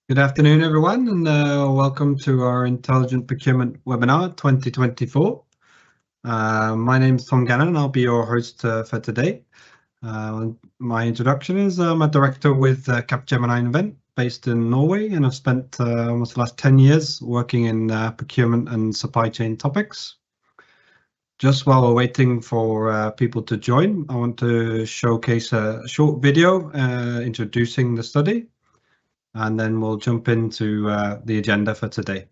Good afternoon, everyone, and welcome to our Intelligent Procurement webinar 2024. My name is Tom Gannon, and I'll be your host for today. My introduction is I'm a director with Capgemini Event based in Norway, and I've spent almost the last 10 years working in procurement and supply chain topics. Just while we're waiting for people to join, I want to showcase a short video introducing the study. And then we'll jump into the agenda for today.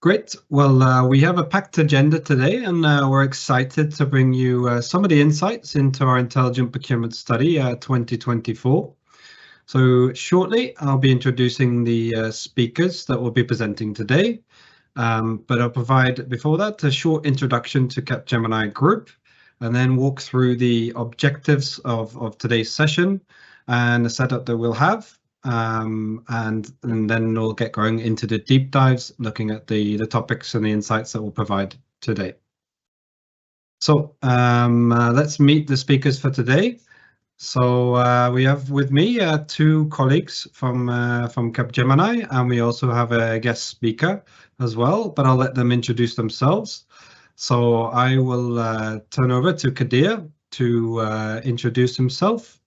Great. Well, we have a packed agenda today, and we're excited to bring you some of the insights into our Intelligent Procurement Study 2024. So shortly, I'll be introducing the speakers that will be presenting today, but I'll provide, before that, a short introduction to Capgemini Group, and then walk through the objectives of today's session and the setup that we'll have. And then we'll get going into the deep dives, looking at the topics and the insights that we'll provide today. So let's meet the speakers for today. So we have with me two colleagues from Capgemini, and we also have a guest speaker as well, but I'll let them introduce themselves. So I will turn over to Kadir to introduce himself.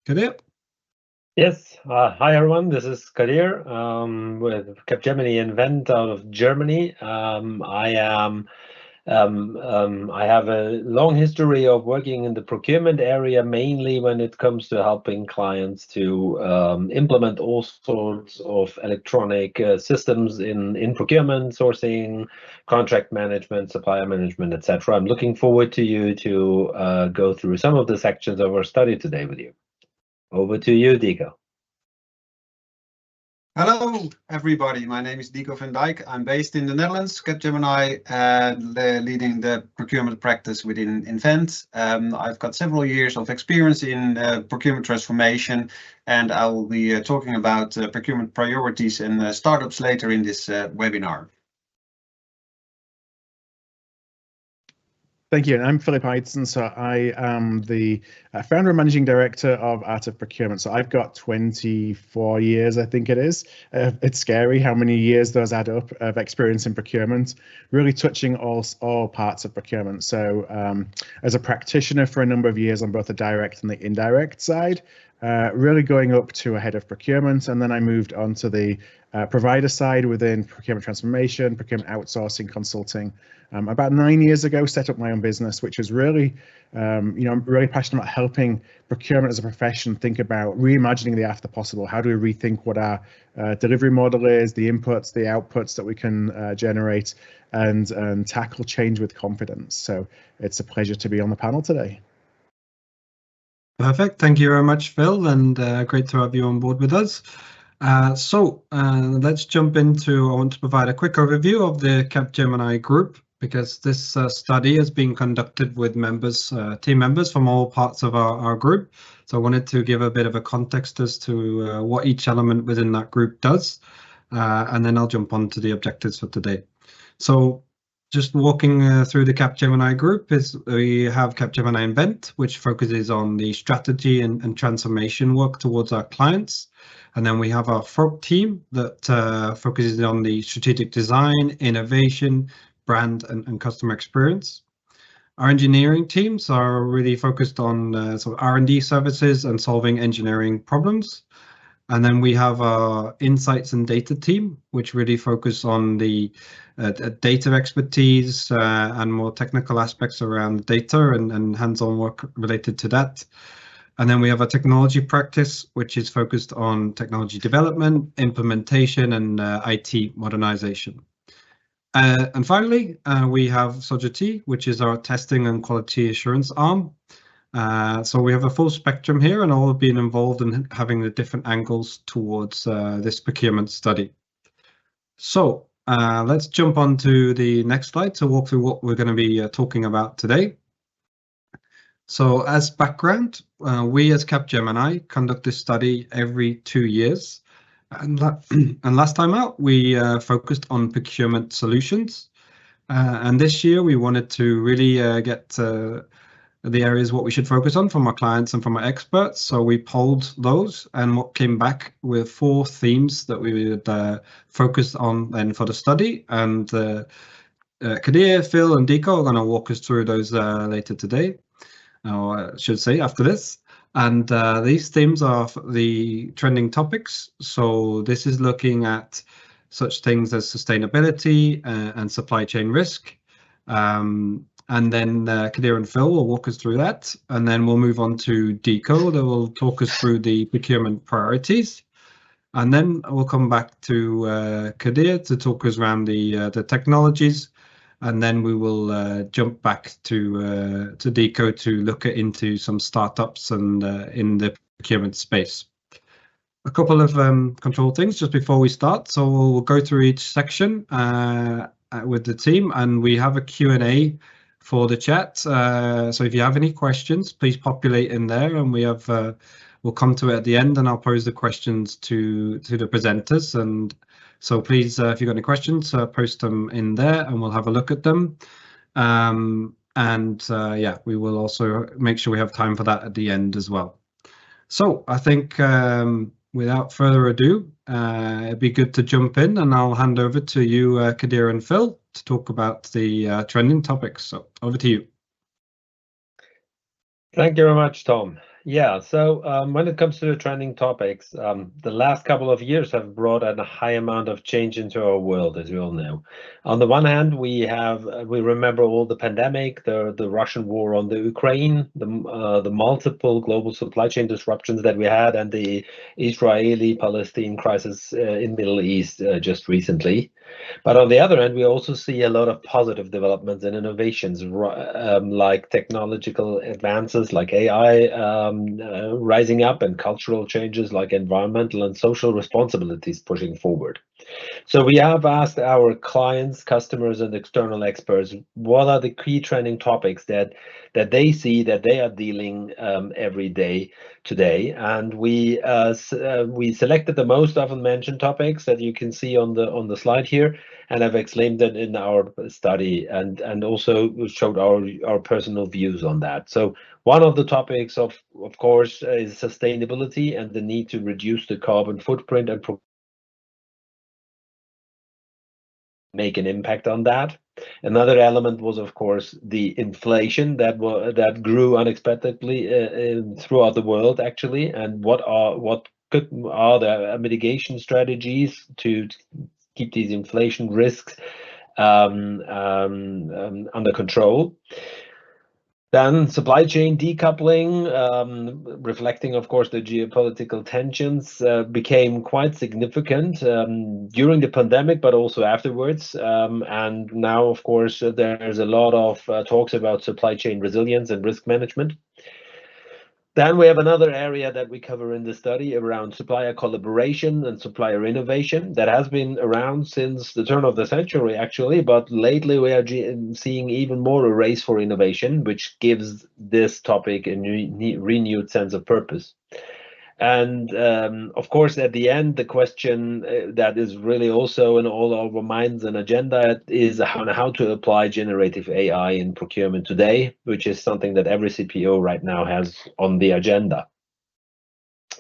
Kadir? Yes, hi everyone, this is Kadir with Capgemini Invent out of Germany. I have a long history of working in the procurement area, mainly when it comes to helping clients to implement all sorts of electronic systems in procurement, sourcing, contract management, supplier management, etc. I'm looking forward to you to go through some of the sections of our study today with you. Over to you, Dico. Hello, everybody. My name is Dico van Dijk. I'm based in the Netherlands, Capgemini, leading the procurement practice within Invent. I've got several years of experience in procurement transformation, and I will be talking about procurement priorities and startups later in this webinar. Thank you. And I'm Philip Eidson. So I am the founder and managing director of Art of Procurement. So I've got 24 years, I think it is. It's scary how many years those add up of experience in procurement, really touching all parts of procurement. So as a practitioner for a number of years on both the direct and the indirect side, really going up to a head of procurement. And then I moved on to the provider side within procurement transformation, procurement outsourcing, consulting. About 9 years ago, set up my own business, which was really, I'm really passionate about helping procurement as a profession think about reimagining the after possible. How do we rethink what our delivery model is, the inputs, the outputs that we can generate, and tackle change with confidence. So it's a pleasure to be on the panel today. Perfect. Thank you very much, Phil, and great to have you on board with us. So let's jump into, I want to provide a quick overview of the Capgemini Group, because this study has been conducted with team members from all parts of our group. So I wanted to give a bit of a context as to what each element within that group does. and then I'll jump on to the objectives for today. So just walking through the Capgemini group is we have Capgemini Invent, which focuses on the strategy and transformation work towards our clients. And then we have our Frog team that focuses on the strategic design, innovation, brand and customer experience. Our engineering teams are really focused on sort of R&D services and solving engineering problems. And then we have our insights and data team, which really focus on the data expertise and more technical aspects around data and hands-on work related to that. And then we have a technology practice, which is focused on technology development, implementation, and IT modernization. And finally, we have Sogeti, which is our testing and quality assurance arm. So we have a full spectrum here, and all have been involved in having the different angles towards this procurement study. So let's jump on to the next slide to walk through what we're going to be talking about today. So as background, we as Capgemini conduct this study every 2 years. And last time out, we focused on procurement solutions. And this year, we wanted to really get the areas what we should focus on from our clients and from our experts. So we polled those and what came back with 4 themes that we would focus on then for the study. And Kadir, Phil, and Deco are going to walk us through those later today, or I should say after this. And these themes are the trending topics. So this is looking at such things as sustainability and supply chain risk. And then Kadir and Phil will walk us through that. And then we'll move on to Deco that will talk us through the procurement priorities. And then we'll come back to Kadir to talk us around the technologies. And then we will jump back to Deco to look into some startups and in the procurement space. A couple of control things just before we start. So we'll go through each section with the team, and we have a Q&A for the chat. So if you have any questions, please populate in there, and we'll come to it at the end, and I'll pose the questions to the presenters. And so please, if you've got any questions, post them in there, and we'll have a look at them. Yeah, we will also make sure we have time for that at the end as well. So I think without further ado, it'd be good to jump in, and I'll hand over to you, Kadir and Phil, to talk about the trending topics. So over to you. Thank you very much, Tom. Yeah, so when it comes to the trending topics, the last couple of years have brought a high amount of change into our world, as we all know. On the one hand, we remember all the pandemic, the Russian war on the Ukraine, the multiple global supply chain disruptions that we had, and the Israeli-Palestine crisis in Middle East just recently. But on the other hand, we also see a lot of positive developments and innovations, like technological advances like AI rising up, and cultural changes like environmental and social responsibilities pushing forward. So we have asked our clients, customers, and external experts, what are the key trending topics that they see that they are dealing every day today, and we selected the most often mentioned topics that you can see on the slide here, and have explained that in our study, and also showed our personal views on that. So one of the topics, of course, is sustainability and the need to reduce the carbon footprint and make an impact on that. Another element was, of course, the inflation that grew unexpectedly throughout the world, actually, and what are the mitigation strategies to keep these inflation risks under control. Then supply chain decoupling, reflecting, of course, the geopolitical tensions, became quite significant during the pandemic, but also afterwards. And now, of course, there's a lot of talks about supply chain resilience and risk management. Then we have another area that we cover in the study around supplier collaboration and supplier innovation that has been around since the turn of the century, actually, but lately we are seeing even more a race for innovation, which gives this topic a renewed sense of purpose. And of course, at the end, the question that is really also in all our minds and agenda is how to apply generative AI in procurement today, which is something that every CPO right now has on the agenda.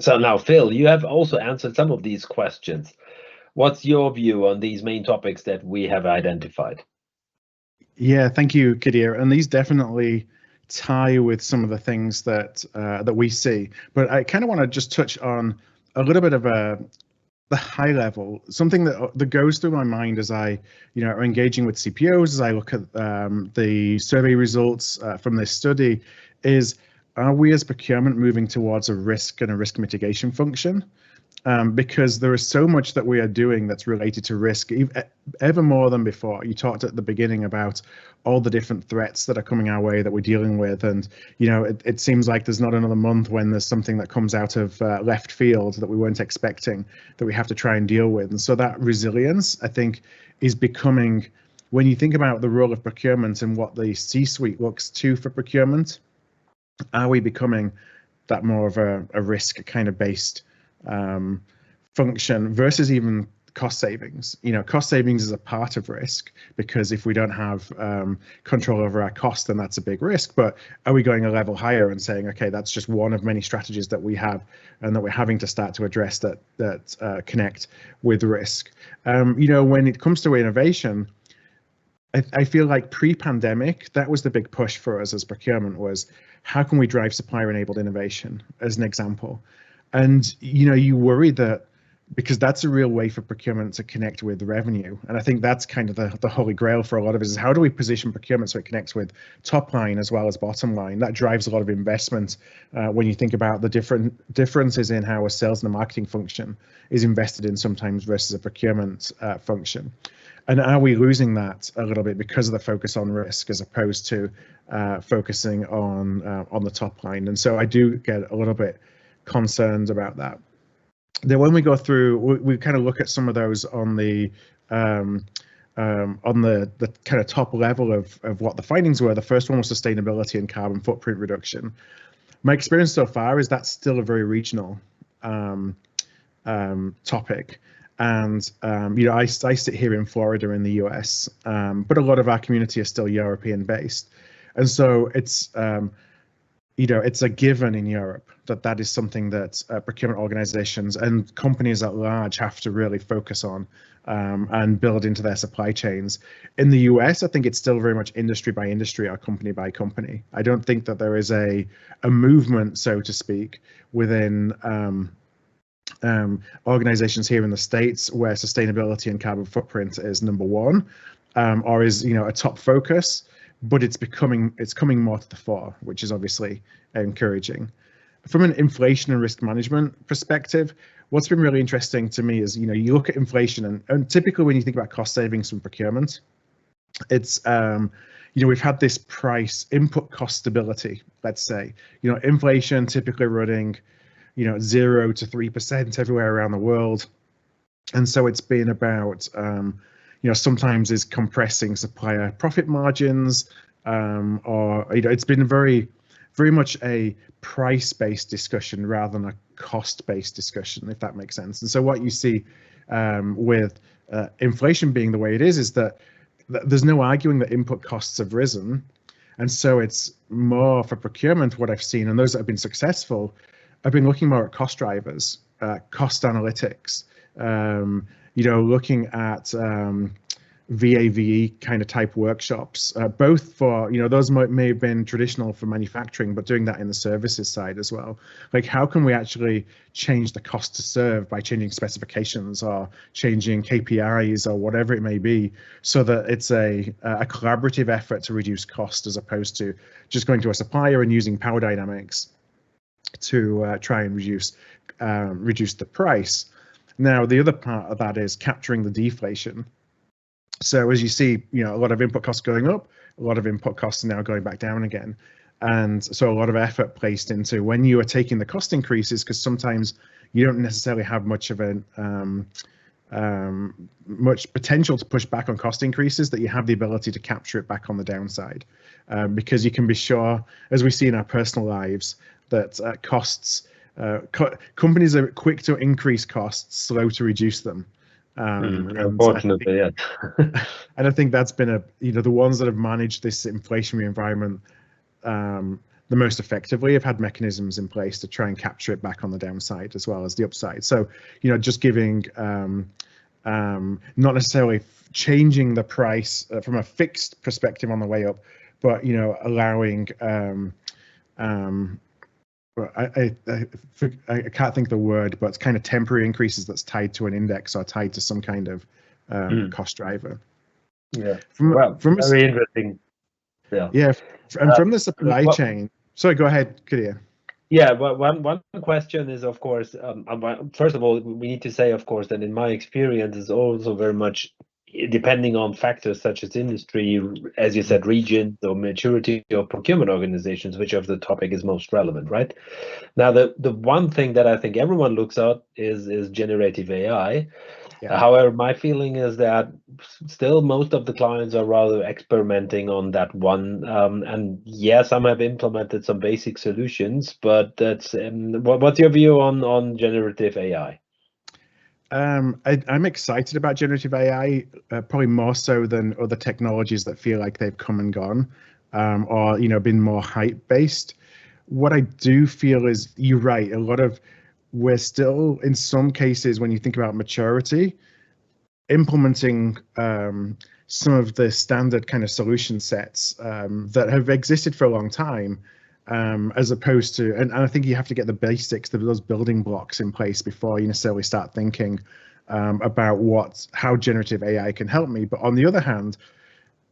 So now, Phil, you have also answered some of these questions. What's your view on these main topics that we have identified? Yeah, thank you, Kadir. And these definitely tie with some of the things that that we see. But I kind of want to just touch on a little bit of the high level, something that goes through my mind as I, are engaging with CPOs, as I look at the survey results from this study, is are we as procurement moving towards a risk and a risk mitigation function? Because there is so much that we are doing that's related to risk, ever more than before. You talked at the beginning about all the different threats that are coming our way that we're dealing with, and it seems like there's not another month when there's something that comes out of left field that we weren't expecting that we have to try and deal with. And so that resilience, I think, is becoming, when you think about the role of procurement and what the C-suite looks to for procurement, are we becoming that more of a risk kind of based function versus even cost savings? Cost savings is a part of risk, because if we don't have control over our cost, then that's a big risk. But are we going a level higher and saying, okay, that's just one of many strategies that we have and that we're having to start to address that connect with risk? When it comes to innovation, I feel like pre-pandemic, that was the big push for us as procurement, was how can we drive supplier-enabled innovation, as an example. And you worry that, because that's a real way for procurement to connect with revenue. And I think that's kind of the holy grail for a lot of us, is how do we position procurement so it connects with top line as well as bottom line? That drives a lot of investment when you think about the different differences in how a sales and a marketing function is invested in sometimes versus a procurement function. And are we losing that a little bit because of the focus on risk as opposed to focusing on the top line? And so I do get a little bit concerned about that. Then when we go through, we kind of look at some of those on the kind of top level of what the findings were. The first one was sustainability and carbon footprint reduction. My experience so far is that's still a very regional topic. And I sit here in Florida in the US, but a lot of our community is still European based, and so it's it's a given in Europe that is something that procurement organizations and companies at large have to really focus on and build into their supply chains. In the US, I think it's still very much industry by industry or company by company. I don't think that there is a movement, so to speak, within organizations here in the States where sustainability and carbon footprint is number one, or is a top focus. But it's coming more to the fore, which is obviously encouraging. From an inflation and risk management perspective, what's been really interesting to me is, you look at inflation and typically when you think about cost savings from procurement, it's, we've had this price input cost stability, let's say, inflation typically running, 0 to 3% everywhere around the world. And so it's been about, sometimes is compressing supplier profit margins, or it's been very much a price-based discussion rather than a cost-based discussion, if that makes sense. And so what you see with inflation being the way it is that there's no arguing that input costs have risen, and so it's more for procurement. What I've seen, and those that have been successful, have been looking more at cost drivers, cost analytics. Looking at VAVE kind of type workshops, both for, those may have been traditional for manufacturing, but doing that in the services side as well. Like, how can we actually change the cost to serve by changing specifications or changing KPIs or whatever it may be, so that it's a collaborative effort to reduce cost as opposed to just going to a supplier and using power dynamics to try and reduce the price. Now, the other part of that is capturing the deflation. So as you see, a lot of input costs going up, a lot of input costs are now going back down again. And so a lot of effort placed into when you are taking the cost increases, because sometimes you don't necessarily have much of much potential to push back on cost increases, that you have the ability to capture it back on the downside. Because you can be sure, as we see in our personal lives, that costs companies are quick to increase costs, slow to reduce them. Unfortunately, yes. And I think that's been the ones that have managed this inflationary environment the most effectively have had mechanisms in place to try and capture it back on the downside as well as the upside. So, just giving, not necessarily changing the price from a fixed perspective on the way up, but, allowing, I can't think of the word, but it's kind of temporary increases that's tied to an index or tied to some kind of cost driver. Yeah. From very interesting. Yeah, and from the supply chain. Sorry, go ahead, Kadir. Yeah, well, one question is, of course, first of all, we need to say, of course, that in my experience is also very much depending on factors such as industry, as you said, region or maturity of procurement organizations, which of the topic is most relevant, right? Now, the one thing that I think everyone looks at is generative AI. Yeah. However, my feeling is that still most of the clients are rather experimenting on that one. And yes, some have implemented some basic solutions, but that's what's your view on generative AI? I'm excited about generative AI, probably more so than other technologies that feel like they've come and gone, or been more hype based. What I do feel is you're right. We're still, in some cases, when you think about maturity, implementing some of the standard kind of solution sets that have existed for a long time, as opposed to, and I think you have to get the basics, those building blocks in place before you necessarily start thinking about how generative AI can help me. But on the other hand,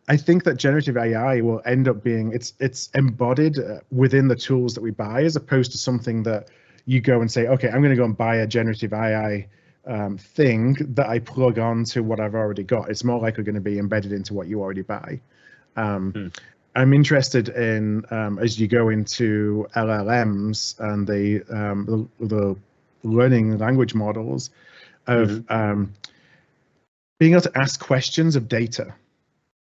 I think that generative AI will end up being, it's embodied within the tools that we buy, as opposed to something that you go and say, okay, I'm going to go and buy a generative AI thing that I plug on to what I've already got. It's more likely going to be embedded into what you already buy. I'm interested in, as you go into LLMs and the learning language models, of being able to ask questions of data.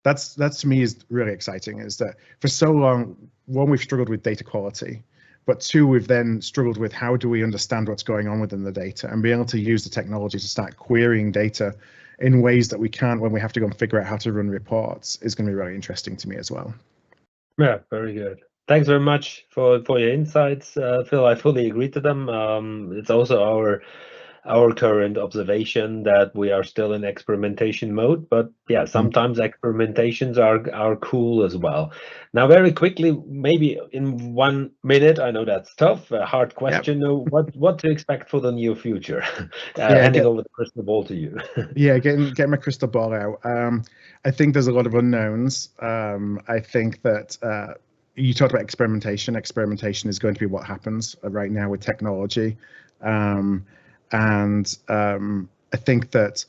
That's to me is really exciting, is that for so long, one, we've struggled with data quality, but two, we've then struggled with how do we understand what's going on within the data, and being able to use the technology to start querying data in ways that we can't when we have to go and figure out how to run reports is going to be really interesting to me as well. Yeah, very good. Thanks very much for your insights, Phil. I fully agree to them. It's also our current observation that we are still in experimentation mode, but yeah, sometimes experimentations are cool as well. Now, very quickly, maybe in 1 minute, I know that's tough, a hard question. Yep. What to expect for the near future? Handing over the crystal ball to you. Yeah, getting my crystal ball out. I think there's a lot of unknowns. I think that you talked about experimentation. Experimentation is going to be what happens right now with technology. And I think that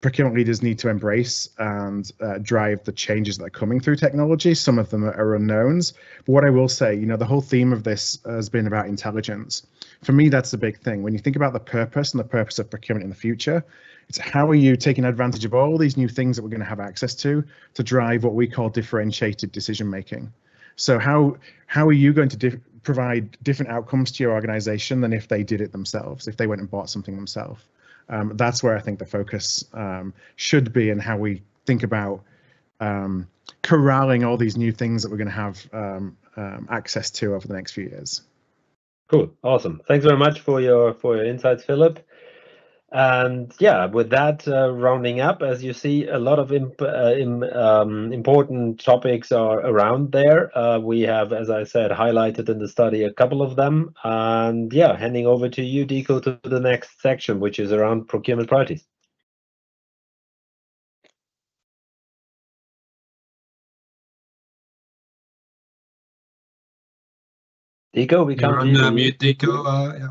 procurement leaders need to embrace and drive the changes that are coming through technology. Some of them are unknowns. But what I will say, the whole theme of this has been about intelligence. For me, that's the big thing. When you think about the purpose and the purpose of procurement in the future, it's how are you taking advantage of all these new things that we're going to have access to drive what we call differentiated decision making. So how are you going to provide different outcomes to your organization than if they did it themselves, if they went and bought something themselves? That's where I think the focus should be, and how we think about corralling all these new things that we're going to have access to over the next few years. Cool, awesome. Thanks very much for your insights, Philip. And yeah, with that rounding up, as you see, a lot of important topics are around there. We have, as I said, highlighted in the study a couple of them. And yeah, handing over to you, Dico, to the next section, which is around procurement priorities. Dico, we can't hear you. Mute, Dico. Yeah.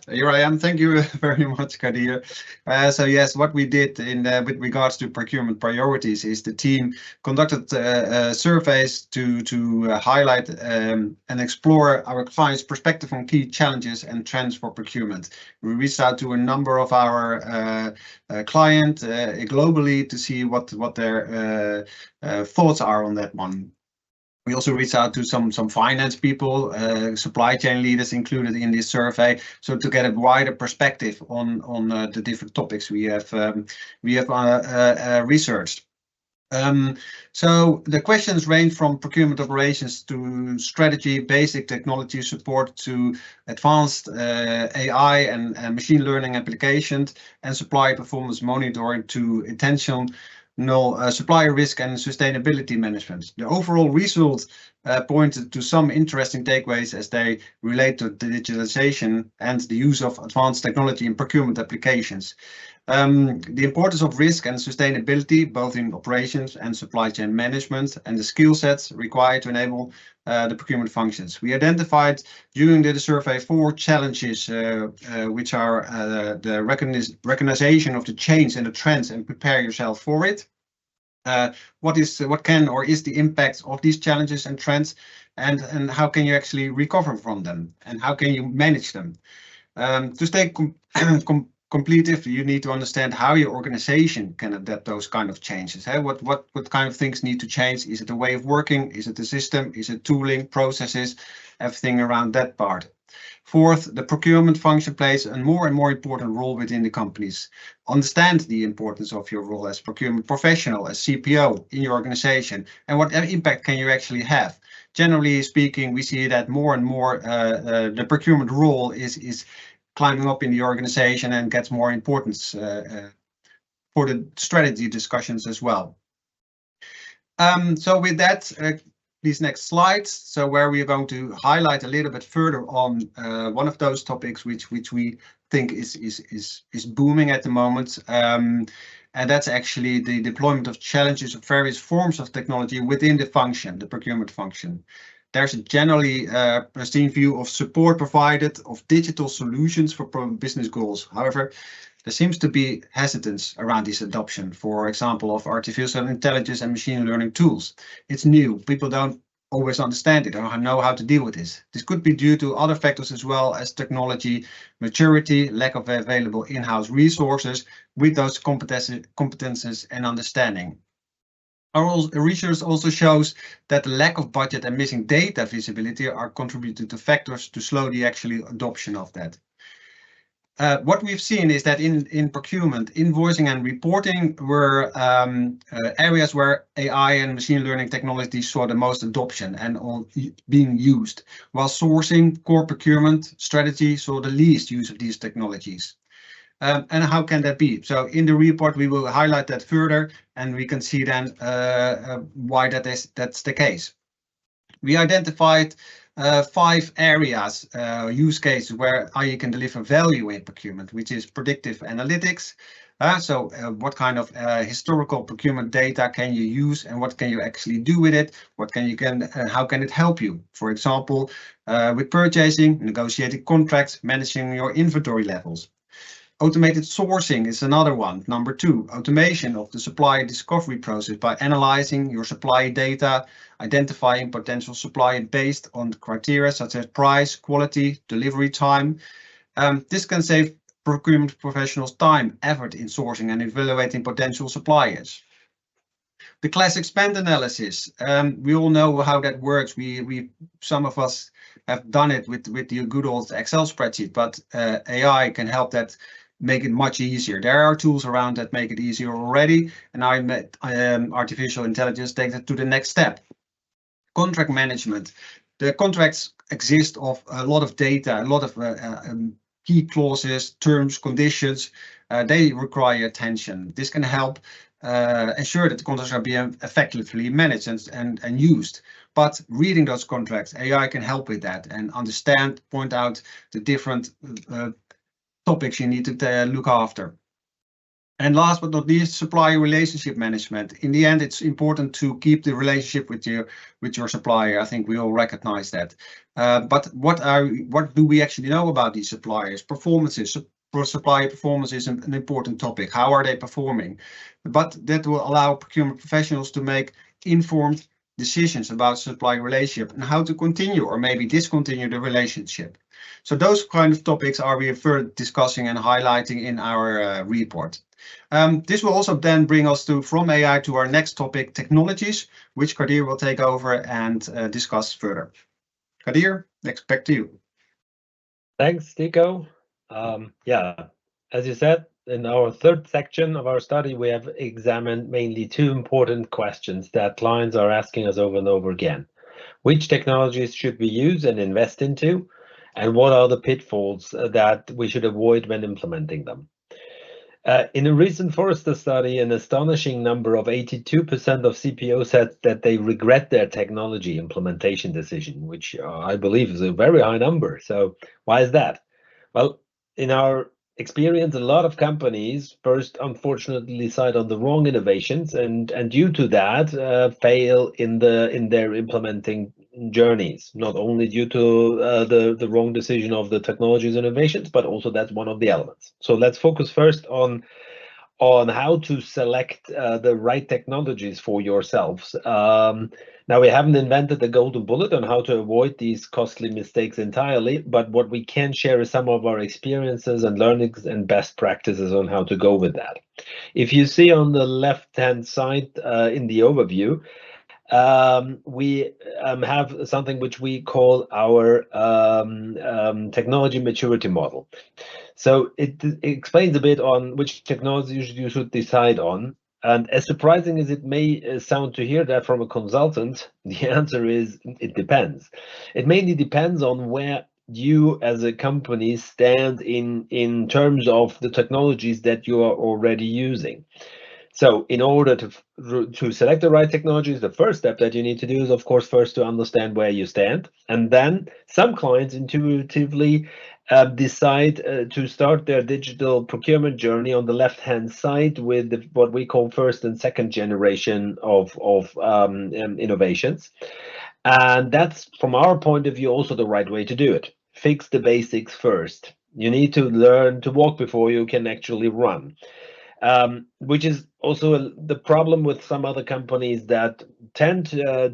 Here I am. Thank you very much, Kadir. So yes, what we did with regards to procurement priorities is the team conducted surveys to highlight and explore our clients' perspective on key challenges and trends for procurement. We reached out to a number of our clients globally to see what their thoughts are on that one. We also reached out to some finance people, supply chain leaders included in this survey, so to get a wider perspective on the different topics we have researched. So the questions range from procurement operations to strategy, basic technology support to advanced AI and machine learning applications, and supply performance monitoring to intentional supplier risk and sustainability management. The overall results pointed to some interesting takeaways as they relate to digitalization and the use of advanced technology in procurement applications. The importance of risk and sustainability, both in operations and supply chain management, and the skill sets required to enable the procurement functions. We identified during the survey 4 challenges, which are the recognition of the change and the trends and prepare yourself for it. What can or is the impact of these challenges and trends, and how can you actually recover from them, and how can you manage them? To stay competitive, you need to understand how your organization can adapt those kind of changes. What kind of things need to change? Is it a way of working? Is it the system? Is it tooling, processes, everything around that part? Fourth, the procurement function plays a more and more important role within the companies. Understand the importance of your role as procurement professional, as CPO in your organization, and what impact can you actually have. Generally speaking, we see that more and more the procurement role is climbing up in the organization and gets more importance for the strategy discussions as well. So with that, these next slides, so where we are going to highlight a little bit further on one of those topics which we think is booming at the moment, and that's actually the deployment of challenges of various forms of technology within the function, the procurement function. There's a generally pristine view of support provided of digital solutions for business goals. However, there seems to be hesitance around this adoption, for example, of artificial intelligence and machine learning tools. It's new. People don't always understand it or know how to deal with this. This could be due to other factors as well as technology maturity, lack of available in-house resources with those competences and understanding. Our research also shows that the lack of budget and missing data visibility are contributing to factors to slow the actual adoption of that. What we've seen is that in procurement, invoicing and reporting were areas where AI and machine learning technology saw the most adoption and all being used, while sourcing, core procurement strategy saw the least use of these technologies. And how can that be? So in the report, we will highlight that further, and we can see then why that's the case. We identified 5 areas, use cases where AI can deliver value in procurement, which is predictive analytics. So what kind of historical procurement data can you use, and what can you actually do with it? How can it help you? For example, with purchasing, negotiating contracts, managing your inventory levels. Automated sourcing is another one. Number 2, automation of the supplier discovery process by analyzing your supply data, identifying potential supplier based on criteria such as price, quality, delivery time. This can save procurement professionals time, effort in sourcing and evaluating potential suppliers. The classic spend analysis. We all know how that works. Some of us have done it with the good old Excel spreadsheet, but AI can help that make it much easier. There are tools around that make it easier already, and artificial intelligence takes it to the next step. Contract management. The contracts exist of a lot of data, a lot of key clauses, terms, conditions. They require attention. This can help ensure that the contracts are being effectively managed and used. But reading those contracts, AI can help with that and understand, point out the different topics you need to look after. And last but not least, supplier relationship management. In the end, it's important to keep the relationship with your supplier. I think we all recognize that. But what do we actually know about these suppliers? Performances. Supplier performance is an important topic. How are they performing? But that will allow procurement professionals to make informed decisions about supply relationship and how to continue or maybe discontinue the relationship. So those kind of topics are we further discussing and highlighting in our report. This will also then bring us from AI to our next topic, technologies, which Kadir will take over and discuss further. Kadir, next, back to you. Thanks, Nico. Yeah, as you said, in our third section of our study, we have examined mainly two important questions that clients are asking us over and over again. Which technologies should we use and invest into? And what are the pitfalls that we should avoid when implementing them? In a recent Forrester study, an astonishing number of 82% of CPOs said that they regret their technology implementation decision, which I believe is a very high number. So why is that? Well, in our experience, a lot of companies first unfortunately decide on the wrong innovations and due to that fail in their implementing journeys, not only due to the wrong decision of the technologies innovations, but also that's one of the elements. So let's focus first on how to select the right technologies for yourselves. Now, we haven't invented the golden bullet on how to avoid these costly mistakes entirely, but what we can share is some of our experiences and learnings and best practices on how to go with that. If you see on the left-hand side in the overview, we have something which we call our technology maturity model. So it explains a bit on which technologies you should decide on. And as surprising as it may sound to hear that from a consultant, the answer is it depends. It mainly depends on where you as a company stand in terms of the technologies that you are already using. So in order to select the right technologies, the first step that you need to do is, of course, first to understand where you stand. And then some clients intuitively decide to start their digital procurement journey on the left-hand side with what we call first and second generation of innovations. And that's, from our point of view, also the right way to do it. Fix the basics first. You need to learn to walk before you can actually run. Which is also the problem with some other companies that tend to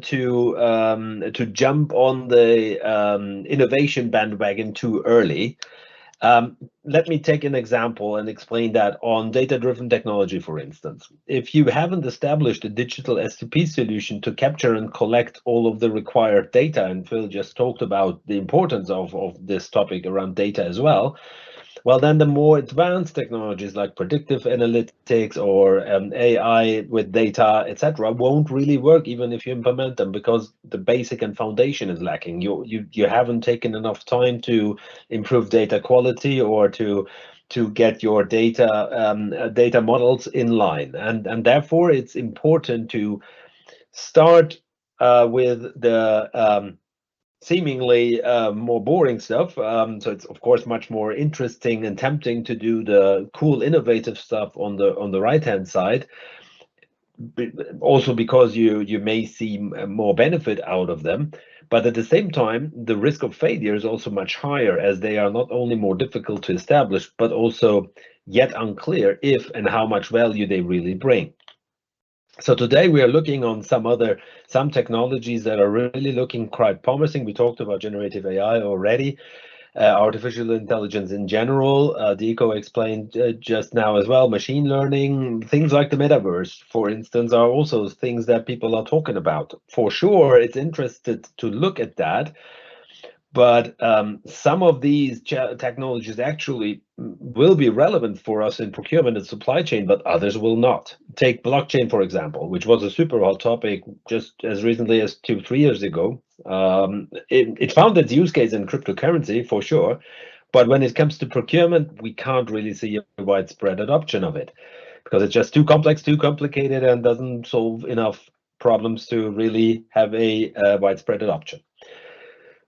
jump on the innovation bandwagon too early. Let me take an example and explain that on data-driven technology, for instance. If you haven't established a digital S2P solution to capture and collect all of the required data, and Phil just talked about the importance of this topic around data as well, well, then the more advanced technologies like predictive analytics or AI with data, etc., won't really work even if you implement them because the basic and foundation is lacking. You haven't taken enough time to improve data quality or to get your data models in line, and therefore it's important to start with the seemingly more boring stuff. So it's of course much more interesting and tempting to do the cool, innovative stuff on the right-hand side. Also because you may see more benefit out of them, but at the same time, the risk of failure is also much higher as they are not only more difficult to establish, but also yet unclear if and how much value they really bring. So today we are looking on some technologies that are really looking quite promising. We talked about generative AI already, artificial intelligence in general. Dico explained just now as well, machine learning, things like the metaverse, for instance, are also things that people are talking about. For sure, it's interesting to look at that. But some of these technologies actually will be relevant for us in procurement and supply chain, but others will not. Take blockchain, for example, which was a super hot topic just as recently as 2-3 years ago. It found its use case in cryptocurrency for sure, but when it comes to procurement, we can't really see a widespread adoption of it because it's just too complex, too complicated, and doesn't solve enough problems to really have a widespread adoption.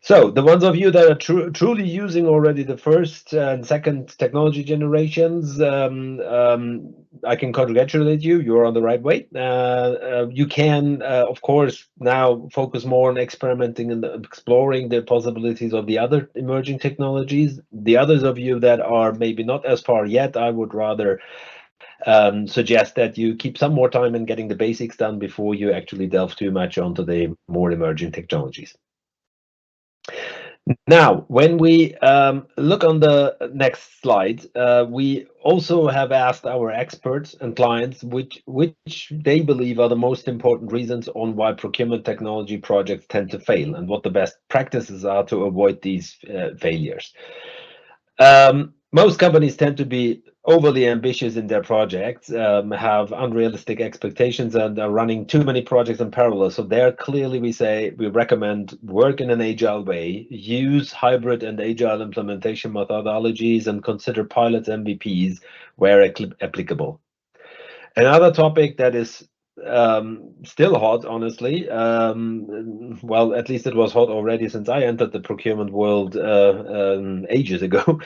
So the ones of you that are truly using already the first and second technology generations, I can congratulate you. You're on the right way. You can, of course, now focus more on experimenting and exploring the possibilities of the other emerging technologies. The others of you that are maybe not as far yet, I would rather suggest that you keep some more time in getting the basics done before you actually delve too much onto the more emerging technologies. Now, when we look on the next slide, we also have asked our experts and clients which they believe are the most important reasons on why procurement technology projects tend to fail and what the best practices are to avoid these failures. Most companies tend to be overly ambitious in their projects, have unrealistic expectations, and are running too many projects in parallel. So there, clearly, we recommend work in an agile way, use hybrid and agile implementation methodologies, and consider pilots, MVPs where applicable. Another topic that is still hot, honestly, well, at least it was hot already since I entered the procurement world ages ago,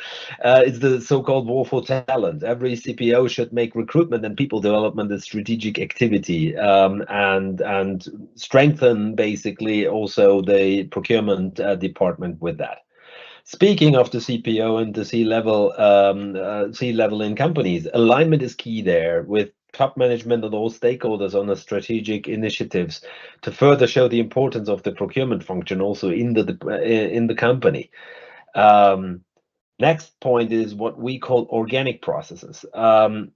is the so-called war for talent. Every CPO should make recruitment and people development a strategic activity, and strengthen basically also the procurement department with that. Speaking of the CPO and the C-level in companies, alignment is key there with top management and all stakeholders on the strategic initiatives to further show the importance of the procurement function also in the company. Next point is what we call organic processes. A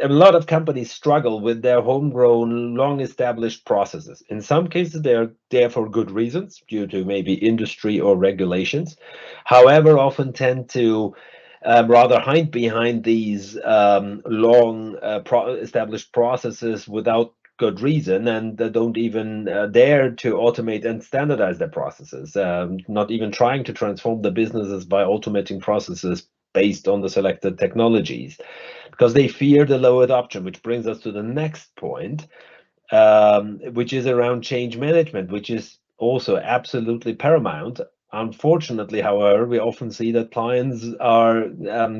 lot of companies struggle with their homegrown, long-established processes. In some cases, they're there for good reasons, due to maybe industry or regulations. However, often tend to rather hide behind these long established processes without good reason, and don't even dare to automate and standardize their processes, not even trying to transform the businesses by automating processes based on the selected technologies, because they fear the low adoption, which brings us to the next point, which is around change management, which is also absolutely paramount. Unfortunately, however, we often see that clients are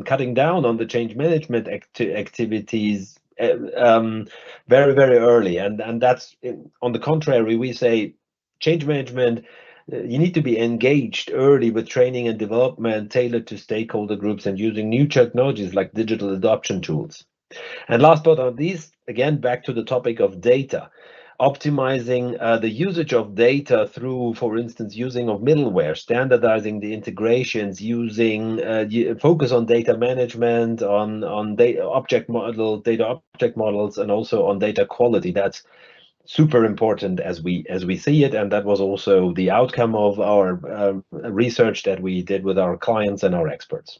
cutting down on the change management activities very, very early. And that's, on the contrary, we say change management, you need to be engaged early with training and development tailored to stakeholder groups and using new technologies like digital adoption tools. And last but not least, again, back to the topic of data, optimizing the usage of data through, for instance, using of middleware, standardizing the integrations, using focus on data management, on data object models, and also on data quality. That's super important as we see it, and that was also the outcome of our research that we did with our clients and our experts.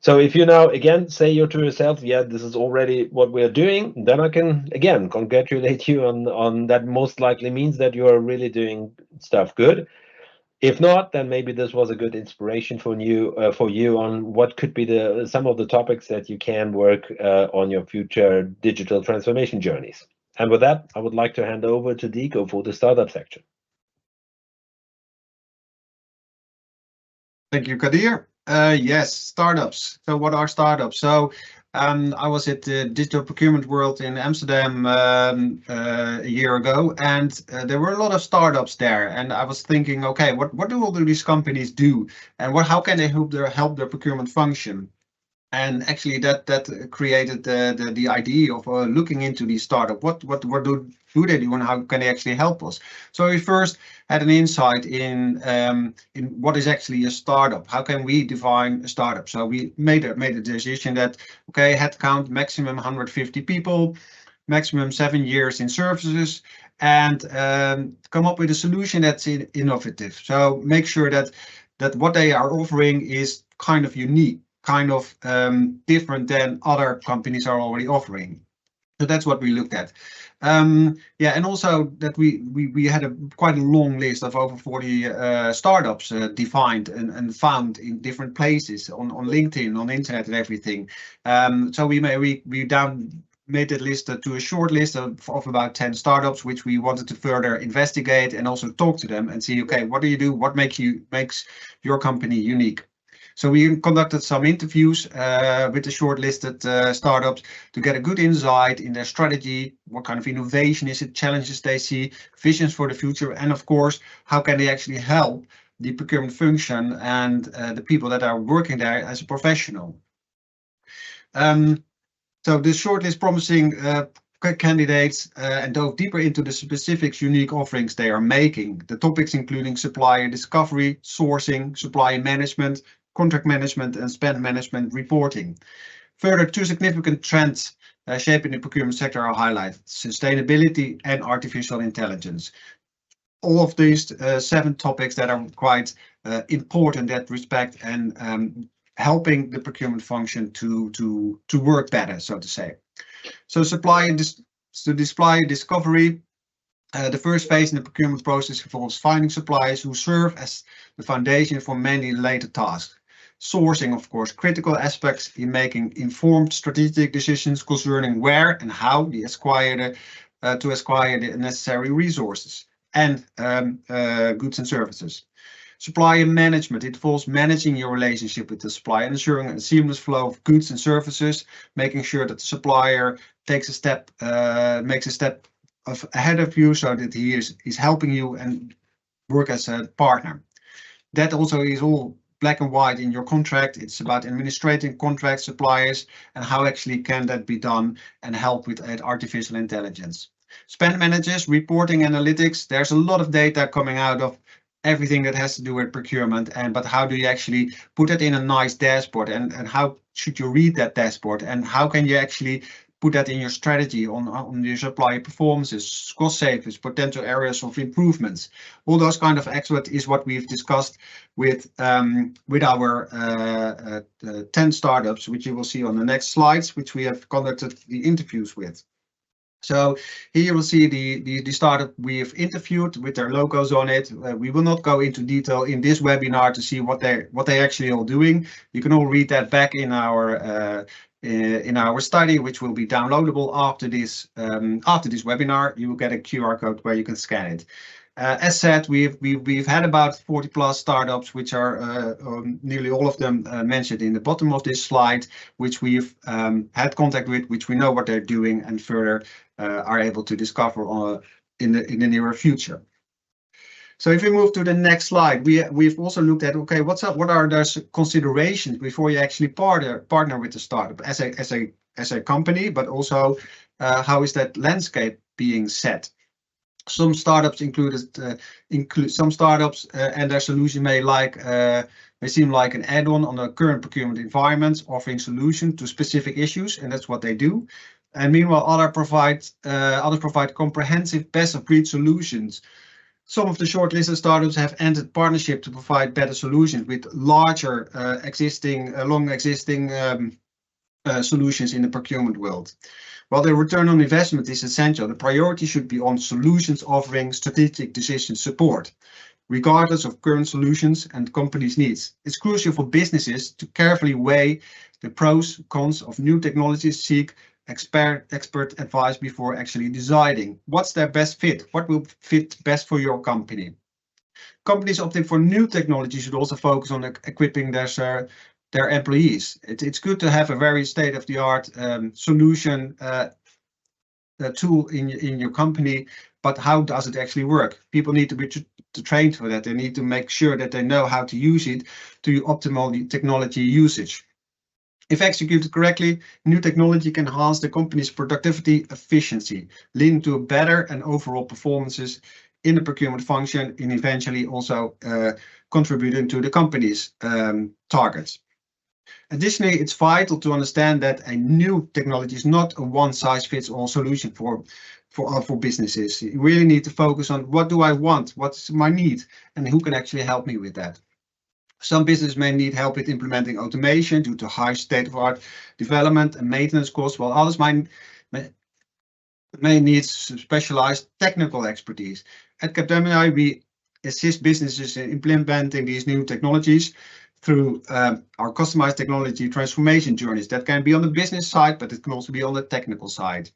So if you now again say you're to yourself, yeah, this is already what we're doing, then I can again congratulate you on that. Most likely means that you are really doing stuff good. If not, then maybe this was a good inspiration for you on what could be some of the topics that you can work on your future digital transformation journeys. And with that, I would like to hand over to Dico for the startup section. Thank you, Kadir. Yes, startups. So what are startups? So I was at the Digital Procurement World in Amsterdam a year ago, and there were a lot of startups there. And I was thinking, okay, what do all these companies do, and how can they help their procurement function? And actually, that created the idea of looking into these startups. What do they do, and how can they actually help us? So we first had an insight in what is actually a startup. How can we define a startup? So we made a decision that, okay, headcount maximum 150 people, maximum 7 years in services, and come up with a solution that's innovative. So make sure that what they are offering is kind of unique, kind of different than other companies are already offering. So that's what we looked at. Yeah, and also that we had quite a long list of over 40 startups defined and found in different places on LinkedIn, on internet, and everything. So we made that list to a short list of about 10 startups, which we wanted to further investigate and also talk to them and see, okay, what do you do? What makes your company unique? So we conducted some interviews with the shortlisted startups to get a good insight in their strategy, what kind of innovation is it, challenges they see, visions for the future, and of course, how can they actually help the procurement function and the people that are working there as a professional. So the shortlist promising candidates and dove deeper into the specific unique offerings they are making. The topics including supplier discovery, sourcing, supplier management, contract management, and spend management reporting. Further, two significant trends shaping the procurement sector are highlighted: sustainability and artificial intelligence. All of these 7 topics that are quite important in that respect, and helping the procurement function to work better, so to say. So supplier discovery. The first phase in the procurement process involves finding suppliers who serve as the foundation for many later tasks. Sourcing, of course, critical aspects in making informed strategic decisions concerning where and how to acquire the necessary resources and goods and services. Supplier management, it involves managing your relationship with the supplier, ensuring a seamless flow of goods and services, making sure that the supplier makes a step ahead of you, so that he is helping you and work as a partner. That also is all black and white in your contract. It's about administrating contract suppliers and how actually can that be done, and help with artificial intelligence. Spend managers, reporting analytics. There's a lot of data coming out of everything that has to do with procurement, but how do you actually put it in a nice dashboard, and how should you read that dashboard, and how can you actually put that in your strategy on your supplier performances, cost savings, potential areas of improvements. All those kind of experts is what we've discussed with our 10 startups, which you will see on the next slides, which we have conducted the interviews with. So here you will see the startup we have interviewed with their logos on it. We will not go into detail in this webinar to see what they actually all doing. You can all read that back in our study, which will be downloadable after this webinar. You will get a QR code where you can scan it. As said, we've had about 40 plus startups, which are nearly all of them mentioned in the bottom of this slide, which we've had contact with, which we know what they're doing, and further are able to discover in the nearer future. So if we move to the next slide, we've also looked at, okay, what are those considerations before you actually partner with the startup as a company, but also how is that landscape being set? Some startups include some startups and their solution may seem like an add-on on the current procurement environments, offering solution to specific issues, and that's what they do. And meanwhile, others provide comprehensive best-of-breed solutions. Some of the shortlisted startups have entered partnership to provide better solutions with larger long existing solutions in the procurement world. While the return on investment is essential, the priority should be on solutions offering strategic decision support, regardless of current solutions and companies' needs. It's crucial for businesses to carefully weigh the pros and cons of new technologies, seek expert advice before actually deciding what's their best fit, what will fit best for your company. Companies opting for new technology should also focus on equipping their employees. It's good to have a very state-of-the-art solution tool in your company, but how does it actually work? People need to be trained for that. They need to make sure that they know how to use it to optimal technology usage. If executed correctly, new technology can enhance the company's productivity efficiency, leading to better and overall performances in the procurement function, and eventually also contributing to the company's targets. Additionally, it's vital to understand that a new technology is not a one-size-fits-all solution for businesses. You really need to focus on what do I want, what's my need, and who can actually help me with that. Some businesses may need help with implementing automation due to high state-of-the-art development and maintenance costs, while others may need specialized technical expertise. At Capgemini, we assist businesses in implementing these new technologies through our customized technology transformation journeys. That can be on the business side, but it can also be on the technical side.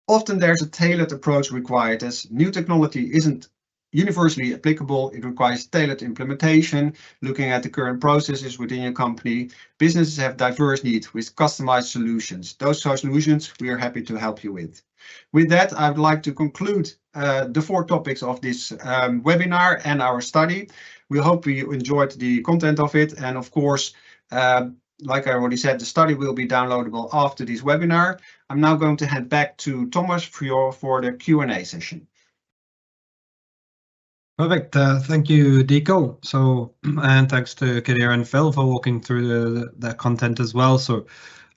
Often there's a tailored approach required, as new technology isn't universally applicable. It requires tailored implementation, looking at the current processes within your company. Businesses have diverse needs with customized solutions. Those solutions we are happy to help you with. With that, I would like to conclude the 4 topics of this webinar and our study. We hope you enjoyed the content of it, and of course, like I already said, the study will be downloadable after this webinar. I'm now going to hand back to Thomas for the Q&A session. Perfect. Thank you, Dico. So, and thanks to Kadir and Phil for walking through the content as well. So,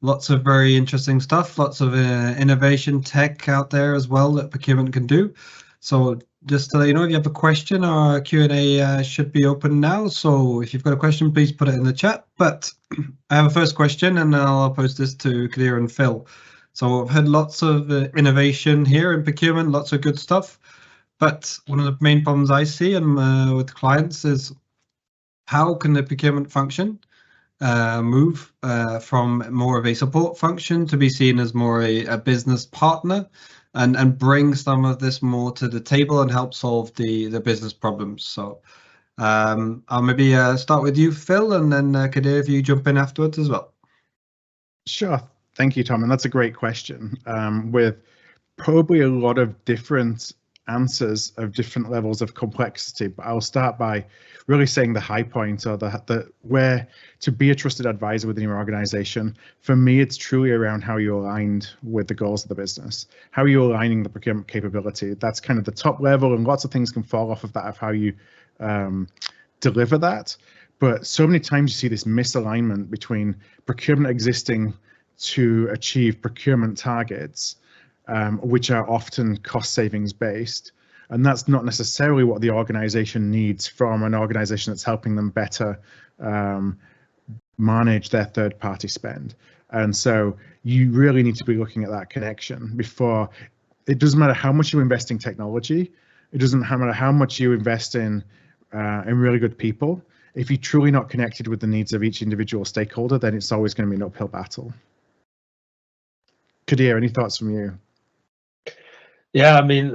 lots of very interesting stuff, lots of innovation tech out there as well that procurement can do. So, just to let you know, if you have a question, our Q&A should be open now. So, if you've got a question, please put it in the chat. But I have a first question, and I'll post this to Kadir and Phil. So, I've had lots of innovation here in procurement, lots of good stuff. But one of the main problems I see with clients is how can the procurement function move from more of a support function to be seen as more a business partner and bring some of this more to the table and help solve the business problems. So I'll maybe start with you, Phil, and then Kadir, if you jump in afterwards as well. Sure. Thank you, Tom. And that's a great question with probably a lot of different answers of different levels of complexity, but I'll start by really saying the high point, or the where to be a trusted advisor within your organization. For me, it's truly around how you're aligned with the goals of the business, how are you aligning the procurement capability. That's kind of the top level, and lots of things can fall off of that, of how you deliver that. But so many times you see this misalignment between procurement existing to achieve procurement targets, which are often cost savings based. And that's not necessarily what the organization needs from an organization that's helping them better manage their third party spend. And so you really need to be looking at that connection before. It doesn't matter how much you invest in technology. It doesn't matter how much you invest in really good people. If you're truly not connected with the needs of each individual stakeholder, then it's always going to be an uphill battle. Kadir, any thoughts from you? Yeah, I mean,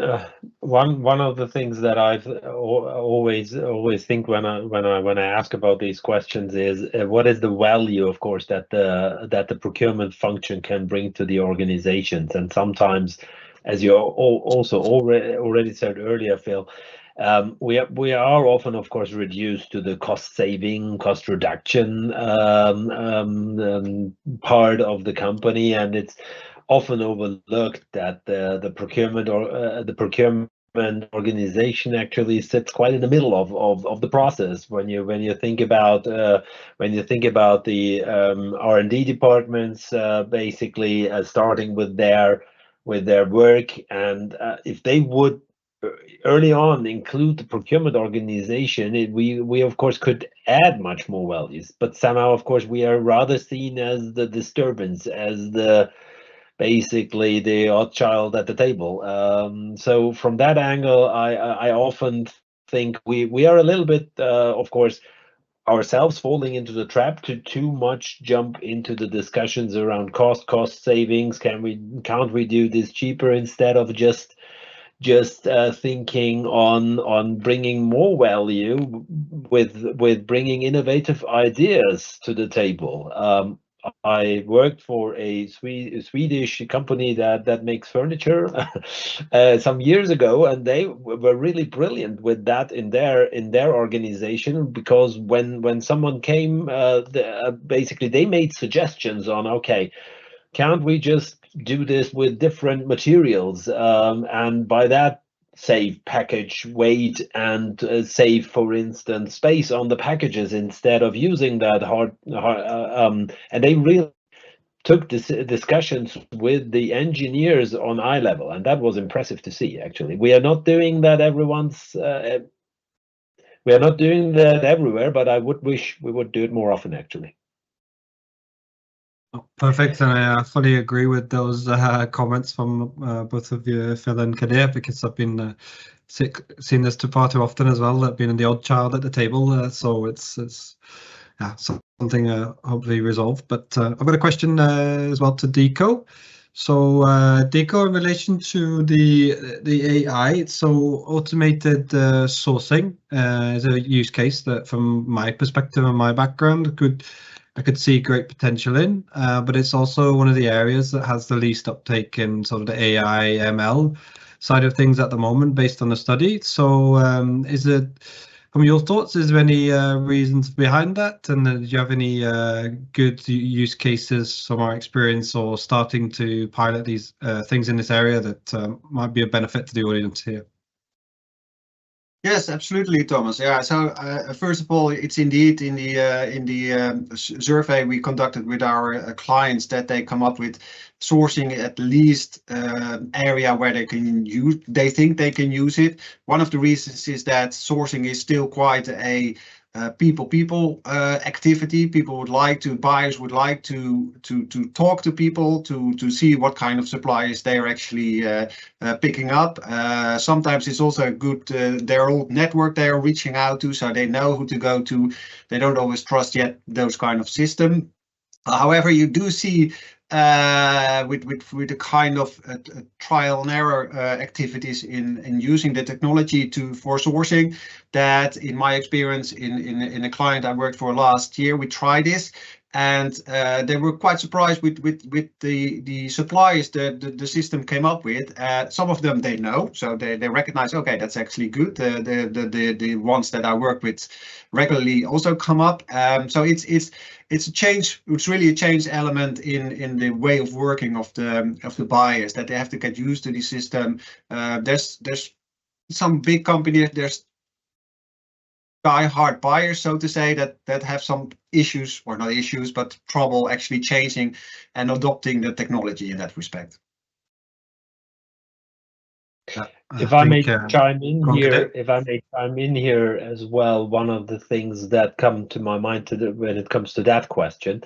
one of the things that I've always think when I ask about these questions is what is the value, of course, that the procurement function can bring to the organizations. And sometimes, as you also already said earlier, Phil, we are often, of course, reduced to the cost saving, cost reduction part of the company, and it's often overlooked that the procurement organization actually sits quite in the middle of the process. When you think about the R&D departments, basically starting with their work, and if they would early on include the procurement organization, we of course could add much more values. But somehow, of course, we are rather seen as the disturbance, as basically the odd child at the table. So from that angle, I often think we are a little bit, of course, ourselves falling into the trap to too much jump into the discussions around cost savings. Can't we do this cheaper instead of just thinking on bringing more value with bringing innovative ideas to the table. I worked for a Swedish company that makes furniture some years ago, and they were really brilliant with that in their organization, because when someone came, basically they made suggestions on, okay, can't we just do this with different materials, and by that save package weight and save, for instance, space on the packages instead of using that hard and they really took this discussions with the engineers on eye level, and that was impressive to see. Actually, we are not doing that we are not doing that everywhere, but I would wish we would do it more often, actually. Perfect, and I fully agree with those comments from both of you, Phil and Kadir, because I've been seen this far too often as well, that being the odd child at the table. So it's yeah, something hopefully resolved. But I've got a question as well to Dico. So Dico, in relation to the AI, so automated sourcing is a use case that, from my perspective and my background, I could see great potential in, but it's also one of the areas that has the least uptake in sort of the AI ML side of things at the moment, based on the study. So is it from your thoughts, is there any reasons behind that? And do you have any good use cases from our experience or starting to pilot these things in this area that might be a benefit to the audience here? Yes, absolutely, Thomas. Yeah. So first of all, it's indeed in the survey we conducted with our clients that they come up with sourcing at least area where they think they can use it. One of the reasons is that sourcing is still quite a people activity. Buyers would like to talk to people to see what kind of suppliers they are actually picking up. Sometimes it's also good their old network they are reaching out to, so they know who to go to. They don't always trust yet those kind of system. However, you do see with the kind of trial and error activities in using the technology for sourcing, that in my experience in a client I worked for last year, we tried this, and they were quite surprised with the suppliers that the system came up with. Some of them they know, so they recognize, okay, that's actually good. The ones that I work with regularly also come up. So it's a change. It's really a change element in the way of working of the buyers, that they have to get used to the system. There's some big companies, there's die-hard buyers, so to say, that have some issues, or not issues, but trouble actually changing and adopting the technology in that respect. If I may chime in here as well, one of the things that come to my mind when it comes to that question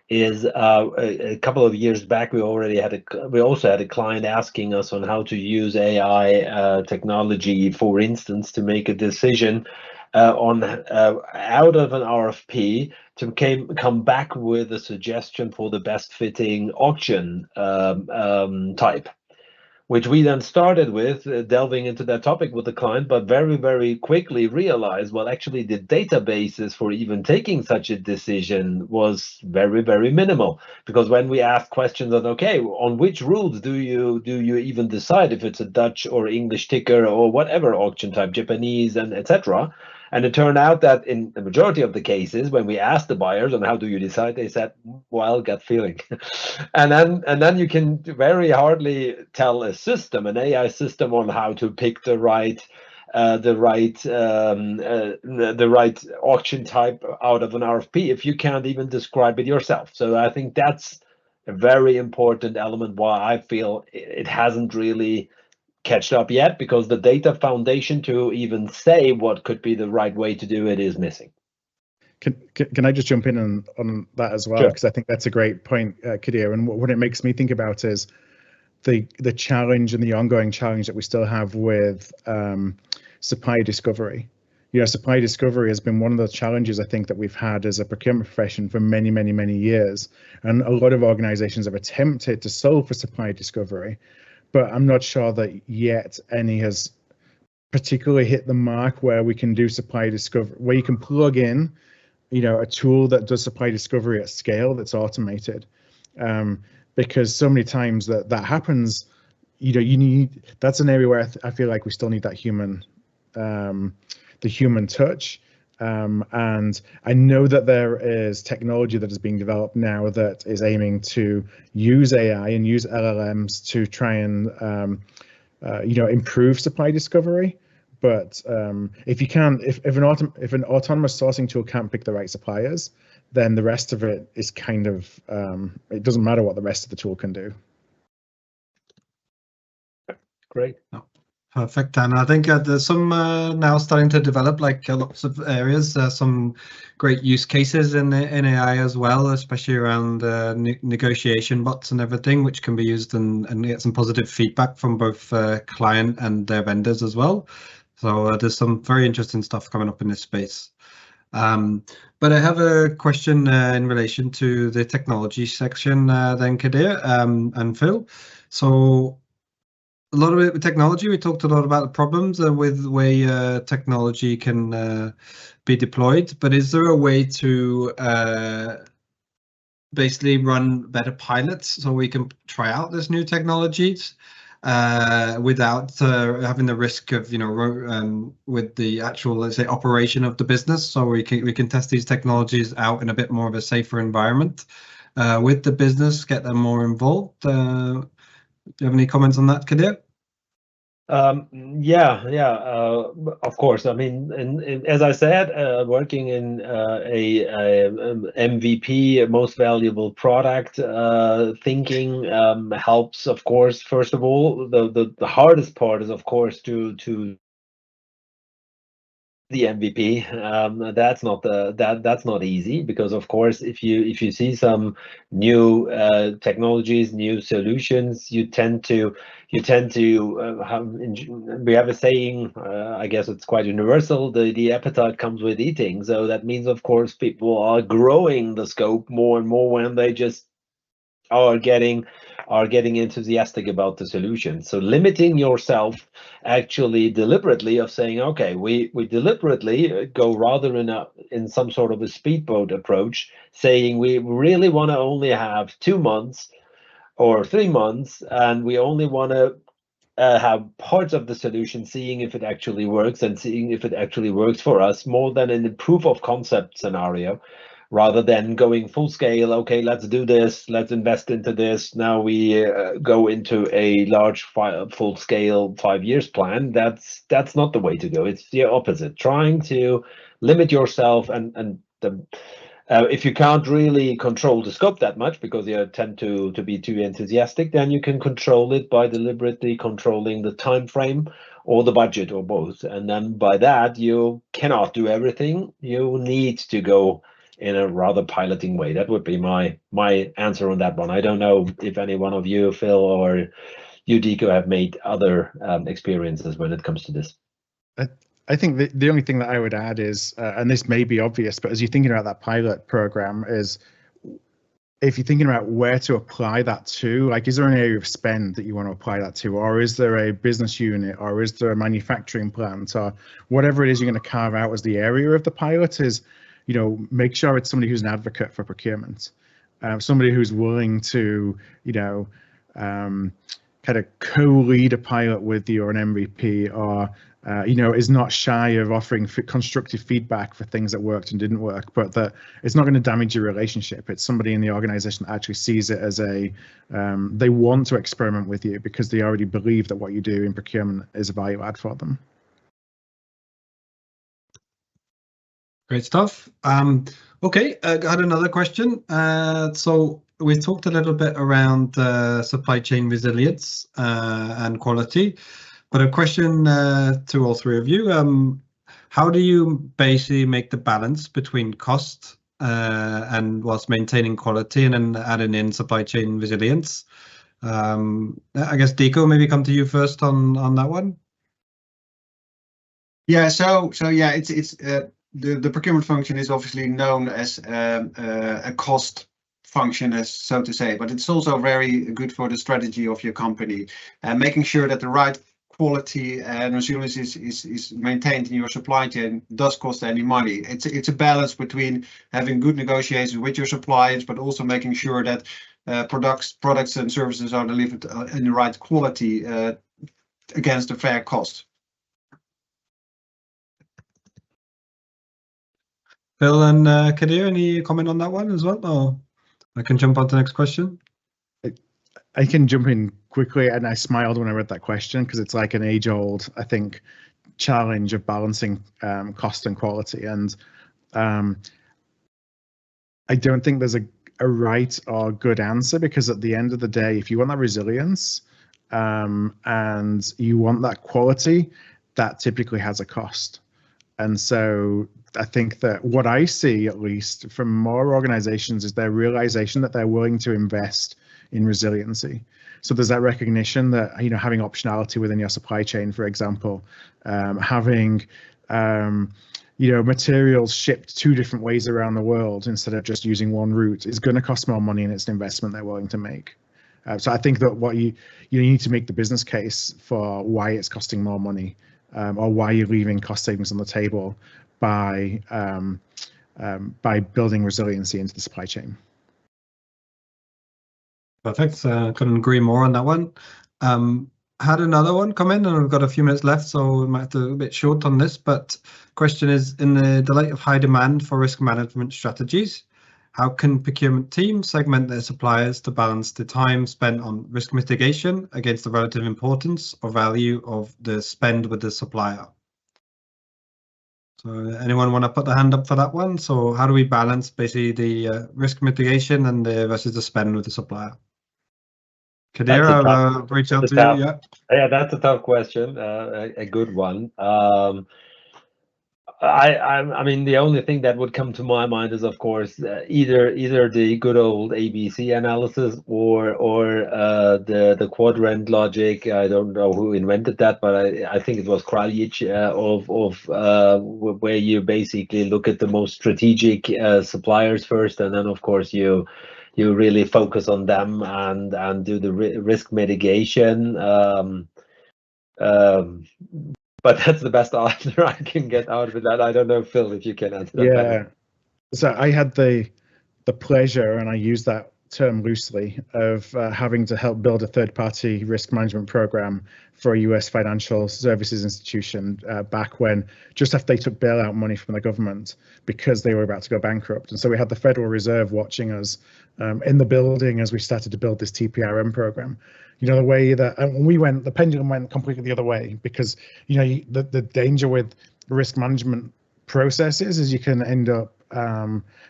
is a couple of years back we also had a client asking us on how to use AI technology, for instance, to make a decision on out of an RFP to come back with a suggestion for the best fitting auction type, which we then started with delving into that topic with the client, but very, very quickly realized, well, actually the databases for even taking such a decision was very, very minimal. Because when we asked questions on, okay, on which rules do you even decide if it's a Dutch or English ticker or whatever auction type, Japanese and etc., and it turned out that in the majority of the cases, when we asked the buyers on how do you decide, they said, well, gut feeling. and then you can very hardly tell an AI system on how to pick the right auction type out of an RFP if you can't even describe it yourself. So I think that's a very important element why I feel it hasn't really catched up yet, because the data foundation to even say what could be the right way to do it is missing. Can I just jump in on that as well? Because I think that's a great point, Kadir. And what it makes me think about is the challenge and the ongoing challenge that we still have with supply discovery. You know, supply discovery has been one of the challenges I think that we've had as a procurement profession for many, many, many years. And a lot of organizations have attempted to solve for supply discovery, but I'm not sure that yet any has particularly hit the mark where we can do supply discovery, where you can plug in, you know, a tool that does supply discovery at scale that's automated. Because so many times that happens, you know, that's an area where I feel like we still need that the human touch. And I know that there is technology that is being developed now that is aiming to use AI and use LLMs to try and you know, improve supply discovery. But if an autonomous sourcing tool can't pick the right suppliers, then the rest of it is kind of it doesn't matter what the rest of the tool can do. Great. Perfect. And I think there's some now starting to develop, like lots of areas, some great use cases in AI as well, especially around negotiation bots and everything, which can be used and get some positive feedback from both client and their vendors as well. So there's some very interesting stuff coming up in this space. But I have a question in relation to the technology section then, Kadir and Phil. So a lot of it with technology, we talked a lot about the problems with the way technology can be deployed, but is there a way to basically run better pilots so we can try out this new technologies without having the risk of, you know, with the actual, let's say, operation of the business. So we can test these technologies out in a bit more of a safer environment with the business, get them more involved. Do you have any comments on that, Kadir? Yeah, of course. I mean, as I said, working in a MVP, a most valuable product thinking helps. Of course, first of all, the hardest part is, of course, to the MVP. That's not easy, because of course if you see some new technologies, new solutions, you tend to we have a saying, I guess it's quite universal, the appetite comes with eating. So that means, of course, people are growing the scope more and more when they just are getting enthusiastic about the solution. So limiting yourself actually deliberately of saying, okay, we deliberately go rather in some sort of a speedboat approach, saying we really want to only have 2 months or 3 months, and we only want to have parts of the solution, seeing if it actually works and seeing if it actually works for us, more than in the proof of concept scenario, rather than going full scale. Okay, let's do this, let's invest into this. Now we go into a large full scale 5 years plan. That's not the way to go. It's the opposite, trying to limit yourself, and if you can't really control the scope that much because you tend to be too enthusiastic, then you can control it by deliberately controlling the time frame or the budget or both. And then by that, you cannot do everything. You need to go in a rather piloting way. That would be my answer on that one. I don't know if any one of you, Phil, or you, Dico, have made other experiences when it comes to this. I think the only thing that I would add is, and this may be obvious, but as you're thinking about that pilot program, is if you're thinking about where to apply that to, like, is there an area of spend that you want to apply that to, or is there a business unit, or is there a manufacturing plant, or whatever it is you're going to carve out as the area of the pilot, is, you know, make sure it's somebody who's an advocate for procurement, somebody who's willing to, you know, kind of co-lead a pilot with you or an MVP, or you know, is not shy of offering constructive feedback for things that worked and didn't work, but that it's not going to damage your relationship. It's somebody in the organization that actually sees it as a, they want to experiment with you because they already believe that what you do in procurement is a value add for them. Great stuff. Okay, I had another question. So we talked a little bit around supply chain resilience and quality, but a question to all three of you. How do you basically make the balance between cost and whilst maintaining quality, and then adding in supply chain resilience? I guess, Dico, maybe come to you first on that one. Yeah, so yeah, it's the procurement function is obviously known as a cost function, as so to say, but it's also very good for the strategy of your company, and making sure that the right quality and resilience is maintained in your supply chain does cost any money. It's a balance between having good negotiations with your suppliers, but also making sure that products and services are delivered in the right quality against a fair cost. Phil and Kadir, any comment on that one as well, or I can jump on to the next question? I can jump in quickly, and I smiled when I read that question because it's like an age-old, I think, challenge of balancing cost and quality. And I don't think there's a right or good answer, because at the end of the day, if you want that resilience and you want that quality, that typically has a cost. And so I think that what I see, at least from more organizations, is their realization that they're willing to invest in resiliency. So there's that recognition that, you know, having optionality within your supply chain, for example, having you know, materials shipped 2 different ways around the world instead of just using one route is going to cost more money, and it's an investment they're willing to make. So I think that what you need to make the business case for why it's costing more money, or why you're leaving cost savings on the table by building resiliency into the supply chain. Perfect. Couldn't agree more on that one. had another one come in, and we've got a few minutes left, so we might have to a bit short on this. But question is, in the light of high demand for risk management strategies, how can procurement teams segment their suppliers to balance the time spent on risk mitigation against the relative importance or value of the spend with the supplier? So anyone want to put their hand up for that one? So how do we balance basically the risk mitigation and versus the spend with the supplier? Kadir, I'll reach out to you. Yeah, that's a tough question, a good one. I mean, the only thing that would come to my mind is, of course, either the good old ABC analysis or the quadrant logic. I don't know who invented that, but I think it was Kraljic where you basically look at the most strategic suppliers first, and then of course you really focus on them and do the risk mitigation. But that's the best answer I can get out of that. I don't know, Phil, if you can answer that better. So I had the pleasure, and I use that term loosely, of having to help build a third-party risk management program for a US financial services institution back when, just after they took bailout money from the government because they were about to go bankrupt. And so we had the Federal Reserve watching us in the building as we started to build this TPRM program. You know, the way that the pendulum went completely the other way, because, you know, the danger with risk management processes is you can end up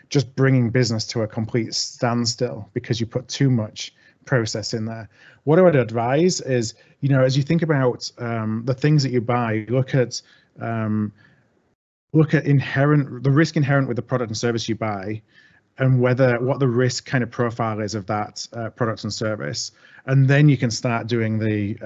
just bringing business to a complete standstill because you put too much process in there. What I would advise is, you know, as you think about the things that you buy, look at the risk inherent with the product and service you buy, and what the risk kind of profile is of that product and service, and then you can start doing the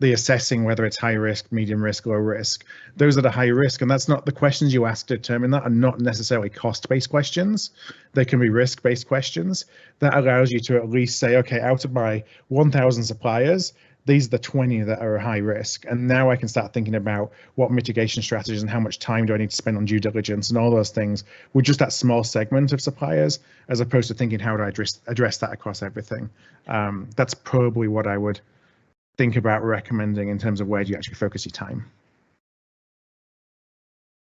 assessing whether it's high risk, medium risk, low risk. Those that are high risk, and that's not the questions you ask to determine that, are not necessarily cost-based questions. They can be risk-based questions. That allows you to at least say, okay, out of my 1,000 suppliers, these are the 20 that are high risk. And now I can start thinking about what mitigation strategies and how much time do I need to spend on due diligence and all those things with just that small segment of suppliers, as opposed to thinking, how do I address that across everything? That's probably what I would think about recommending in terms of where do you actually focus your time.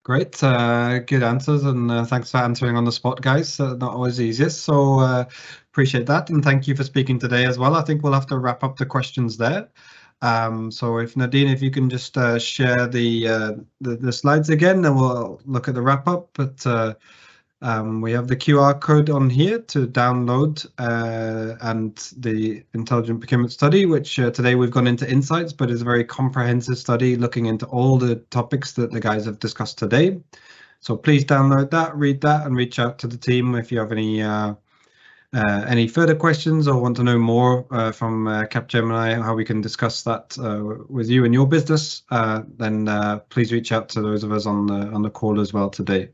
Great, good answers, and thanks for answering on the spot, guys. Not always the easiest, so appreciate that, and thank you for speaking today as well. I think we'll have to wrap up the questions there. So if Nadine, if you can just share the slides again, then we'll look at the wrap up. But we have the QR code on here to download and the Intelligent Procurement Study, which today we've gone into insights, but is a very comprehensive study looking into all the topics that the guys have discussed today. So please download that, read that, and reach out to the team if you have any further questions or want to know more from Capgemini, how we can discuss that with you and your business. Then please reach out to those of us on the call as well today.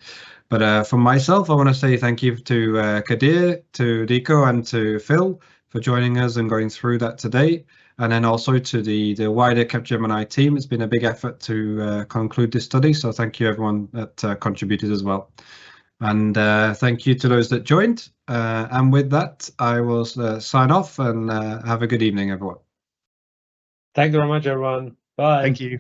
But for myself, I want to say thank you to Kadir, to Dico, and to Phil for joining us and going through that today. And then also to the wider Capgemini team. It's been a big effort to conclude this study. So thank you everyone that contributed as well. And thank you to those that joined. And with that, I will sign off and have a good evening, everyone. Thank you very much, everyone. Bye. Thank you.